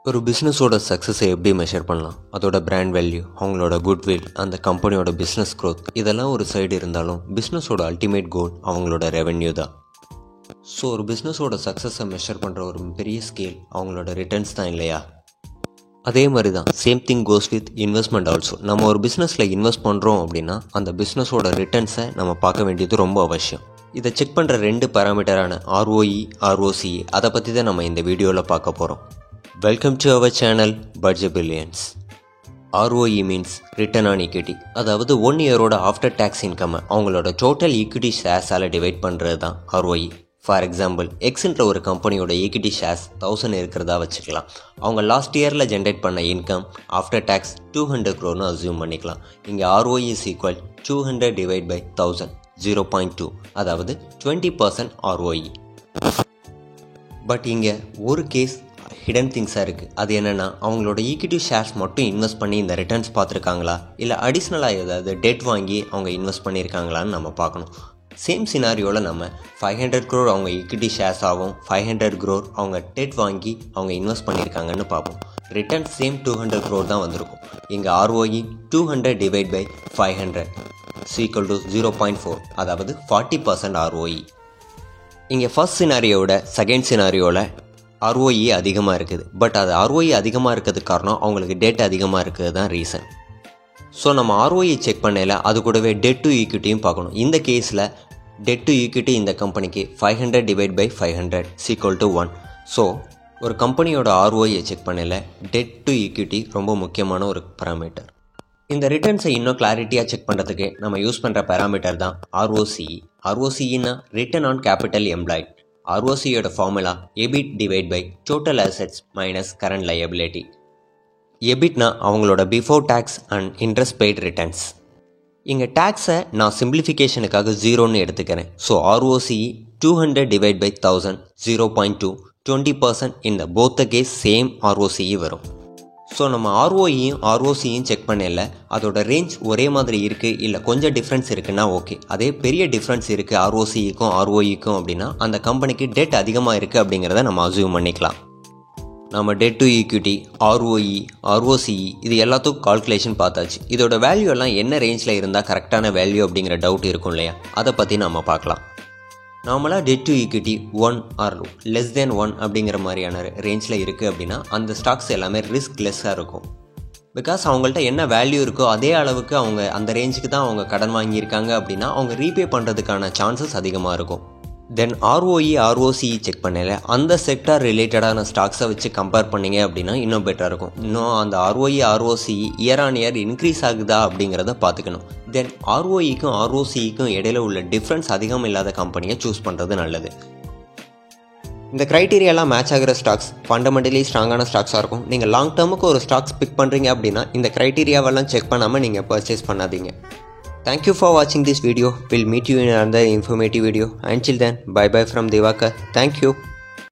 ஒரு பிஸ்னஸோட சக்ஸஸை எப்படி மெஷர் பண்ணலாம், அதோட பிராண்ட் வேல்யூ, அவங்களோட குட்வில், அந்த கம்பெனியோட பிஸ்னஸ் க்ரோத், இதெல்லாம் ஒரு சைடு இருந்தாலும் பிஸ்னஸோட அல்டிமேட் கோல் அவங்களோட ரெவென்யூ தான். ஸோ ஒரு பிஸ்னஸோட சக்ஸஸை மெஷர் பண்ணுற ஒரு பெரிய ஸ்கேல் அவங்களோட ரிட்டர்ன்ஸ் தான் இல்லையா? அதே மாதிரி தான் same thing goes with investment also. நம்ம ஒரு பிஸ்னஸில் இன்வெஸ்ட் பண்ணுறோம் அப்படின்னா அந்த பிஸ்னஸோட ரிட்டர்ன்ஸை நம்ம பார்க்க வேண்டியது ரொம்ப அவசியம். இதை செக் பண்ணுற 2 பாராமீட்டரான ROE, ROCE, அதை பற்றி தான் நம்ம இந்த வீடியோவில் பார்க்க போகிறோம். Welcome to our channel Budget Billions. ROE means return on equity, அதாவது 1 இயரோட ஆஃப்டர் டேக்ஸ் இன்கம் அவங்களோட டோட்டல் ஈக்விட்டி ஷேர்ஸால் டிவைட் பண்ணுறது தான் ROE. ஃபார் எக்ஸாம்பிள், எக்ஸ்ன்ற ஒரு கம்பெனியோட ஈக்விட்டி ஷேர்ஸ் 1000 இருக்கிறதா வச்சுக்கலாம். அவங்க லாஸ்ட் இயரில் ஜென்ரேட் பண்ண income after tax 200 crore assume பண்ணிக்கலாம். இங்கே ROE is equal 200 divide by 1000, 0.2, அதாவது 20% ROE. பட் இங்கே ஒரு கேஸ் ஹிடன் திங்ஸாக இருக்குது. அது என்னென்னா, அவங்களோட ஈக்விட்டி ஷேர்ஸ் மட்டும் இன்வெஸ்ட் பண்ணி இந்த ரிட்டர்ன்ஸ் பார்த்துருக்காங்களா, இல்லை அடிஷ்னலாக ஏதாவது டெட் வாங்கி அவங்க இன்வெஸ்ட் பண்ணியிருக்காங்களான்னு நம்ம பார்க்கணும். சேம் சினாரியோவில் நம்ம 500 crore அவங்க ஈக்விட்டி ஷேர்ஸ் ஆகும், 500 crore அவங்க டெட் வாங்கி அவங்க இன்வெஸ்ட் பண்ணியிருக்காங்கன்னு பார்ப்போம். ரிட்டர்ன் சேம் 200 crore தான் வந்திருக்கும். இங்கே ROE 200 divide by 500 equal to 0.4, அதாவது 40% ROE. இங்கே ஃபர்ஸ்ட் சினாரியோட செகண்ட் சினாரியோவில் ROE அதிகமாக இருக்குது. பட் அது ROE அதிகமாக இருக்கிறதுக்கு காரணம் அவங்களுக்கு டெட் அதிகமாக இருக்கிறது தான் ரீசன். ஸோ நம்ம ROE செக் பண்ணல, அது கூடவே டெட் டு ஈக்விட்டியும் பார்க்கணும். இந்த கேஸில் டெட் டு ஈக்விட்டி இந்த கம்பெனிக்கு 500 divide by 500 equal to 1. So ஒரு கம்பெனியோட ROE செக் பண்ணல, டெட் டு ஈக்விட்டி ரொம்ப முக்கியமான ஒரு பாராமீட்டர். இந்த ரிட்டர்ன்ஸை இன்னும் கிளாரிட்டியாக செக் பண்ணுறதுக்கு நம்ம யூஸ் பண்ணுற பாராமீட்டர் தான் ROCE. ROCEனா ரிட்டர்ன் ஆன் கேபிட்டல் எம்ப்ளாய்ட். ROCEயோட formula EBIT divide by total assets minus current liability. EBITனா அவங்களோட before tax and interest paid returns. இங்கே டேக்ஸை நான் சிம்பிளிஃபிகேஷனுக்காக 0ன்னு எடுத்துக்கிறேன். So ROCE 200 divide by 1000, 0.2, 20%. இந்த போத்த கேஸ் சேம் ROCE வரும். ஸோ நம்ம ROEயும் ROCயும் செக் பண்ணல, அதோட ரேஞ்ச் ஒரே மாதிரி இருக்குது இல்லை கொஞ்சம் டிஃப்ரென்ஸ் இருக்குன்னா ஓகே. அதே பெரிய டிஃப்ரென்ஸ் இருக்குது ROCக்கும் ROEக்கும் அப்படின்னா அந்த கம்பெனிக்கு டெட் அதிகமாக இருக்குது அப்படிங்கிறத நம்ம அஸ்யூம் பண்ணிக்கலாம். நம்ம debt to equity, ROE, ROCE இது எல்லாத்துக்கும் கால்குலேஷன் பார்த்தாச்சு. இதோட வேல்யூ எல்லாம் என்ன ரேஞ்சில் இருந்தால் கரெக்டான வேல்யூ அப்படிங்கிற டவுட் இருக்கும் இல்லையா, அதை பற்றி நம்ம பார்க்கலாம். நார்மலாக debt to equity 1 or less than 1 அப்படிங்கிற மாதிரியான ரேஞ்சில் இருக்குது அப்படின்னா அந்த ஸ்டாக்ஸ் எல்லாமே ரிஸ்க் லெஸ்ஸாக இருக்கும். பிகாஸ் அவங்கள்ட்ட என்ன வேல்யூ இருக்கோ அதே அளவுக்கு அவங்க அந்த ரேஞ்சுக்கு தான் அவங்க கடன் வாங்கியிருக்காங்க அப்படின்னா அவங்க ரீபே பண்ணுறதுக்கான சான்சஸ் அதிகமாக இருக்கும். தென் ROE, ROCE செக் பண்ணல, அந்த செக்டார் ரிலேட்டடான ஸ்டாக்ஸை வச்சு கம்பேர் பண்ணிங்க அப்படின்னா இன்னும் பெட்டராக இருக்கும். இன்னும் அந்த ROE, ROCE year on year increase ஆகுதா அப்படிங்கிறத பார்த்துக்கணும். தென் ROEக்கும் ROCEக்கும் இடையில உள்ள டிஃப்ரென்ஸ் அதிகம் இல்லாத கம்பெனியை சூஸ் பண்ணுறது நல்லது. இந்த க்ரைட்டீரியாலாம் மேட்ச் ஆகிற ஸ்டாக்ஸ் ஃபண்டமெண்டலி ஸ்ட்ராங்கான ஸ்டாக்ஸாக இருக்கும். நீங்கள் லாங் டேர்முக்கு ஒரு ஸ்டாக்ஸ் பிக் பண்ணுறீங்க அப்படின்னா இந்த க்ரைட்டீரியாவெல்லாம் செக் பண்ணாமல் நீங்கள் பர்ச்சேஸ் பண்ணாதீங்க. Thank you for watching this video. We'll meet you in another informative video. Until then, bye bye from Divakar. Thank you.